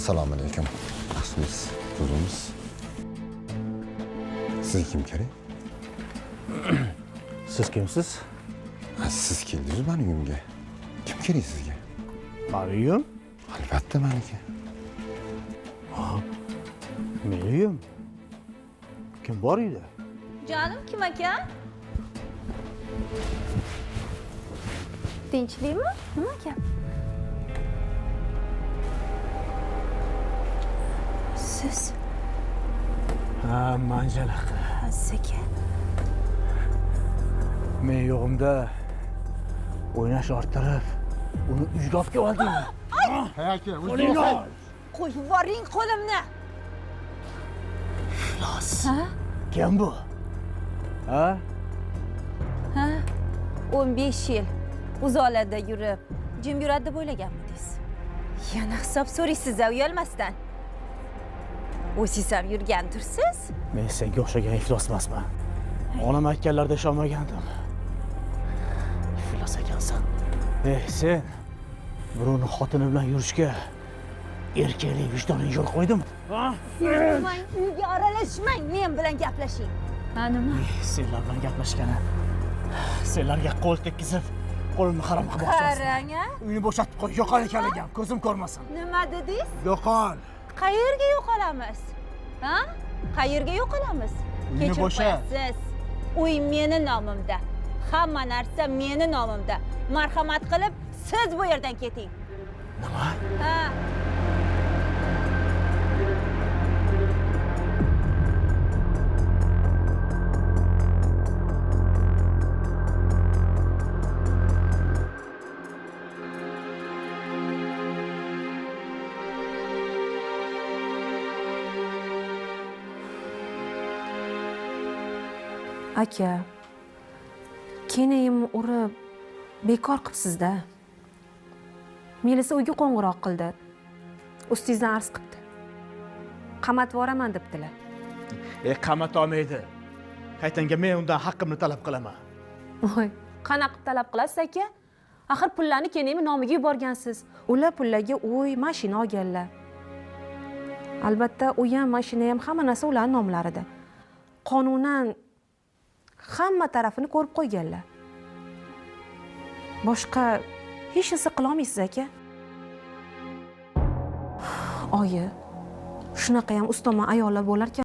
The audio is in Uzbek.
Assalomu alaykum. Yaxshimisiz? O'zimiz. Sizga kim kerak? Siz kimsiz? Siz keldingiz meni uyimga. Kim kerak sizga? Meni uyim? Albatta meniki. Meni uyim? Kim bor edi? Canım kim aka? Tinchlikmi? Nima aka? Siz Ha, manjalaq. Azizaka. Men yo'g'imda o'ynash orttirib, uni uyga olib keldingmi? Ha aka, Qo'lingni ol. Qo'yib yuboring qo'limni. Iflos. Ha? Kim bu? Ha? Ha? 15 yil uzoqlarda yurib, jim yuradi deb o'ylaganmidingiz? Yana hisob so'raysiz, uyalmasdan. O'zingiz ham yurgandirsiz? Men senga o'xshagan iflos emasman. Onam aytganlarida ishonmagandim. Iflos ekansan. Sen birovning xotini bilan yurishga erkaklik vijdoning yo'l qo'ydimi? Ha? Men uyga aralashmang, men bilan gaplashing. Ha nima? Senlar bilan gaplashgani. Senlarga qo'l tekkizib, qo'limni harom qilib boqsangiz. Qarang, a? Uyni bo'shatib qo'y, yo'qol ekanligim, ko'zim ko'rmasin. Nima dedingiz? Yo'qol. Qayerga yo'qolamiz? Ha? Qayerga yo'qolamiz? Uyni bo'sha. Qo'yasiz. Uy meni nomimda. Hamma narsa meni nomimda. Marhamat qilib, siz bu yerdan keting. Nima? Ha. Aka, kenayimni urib bekor qilibsiz-da. Melisa uyga qo'ng'iroq qildi. Ustingizdan arz qildi. Qamatib yuboraman debdilar. Qamat olmaydi. Qaytanga men undan haqqimni talab qilaman. Voy, qanaqa qilib talab qilasiz aka? Axir pullarni kenayimni nomiga yuborgansiz. Ular pullarga uy, mashina olganlar. Albatta, uy ham, mashina ham hamma narsa ularning nomlarida. Qonunan hamma tarafini ko'rib qo'yganlar. Boshqa hech narsa qila olmaysiz aka. Oyi, shunaqa ham ustama ayollar bo'lar ekan.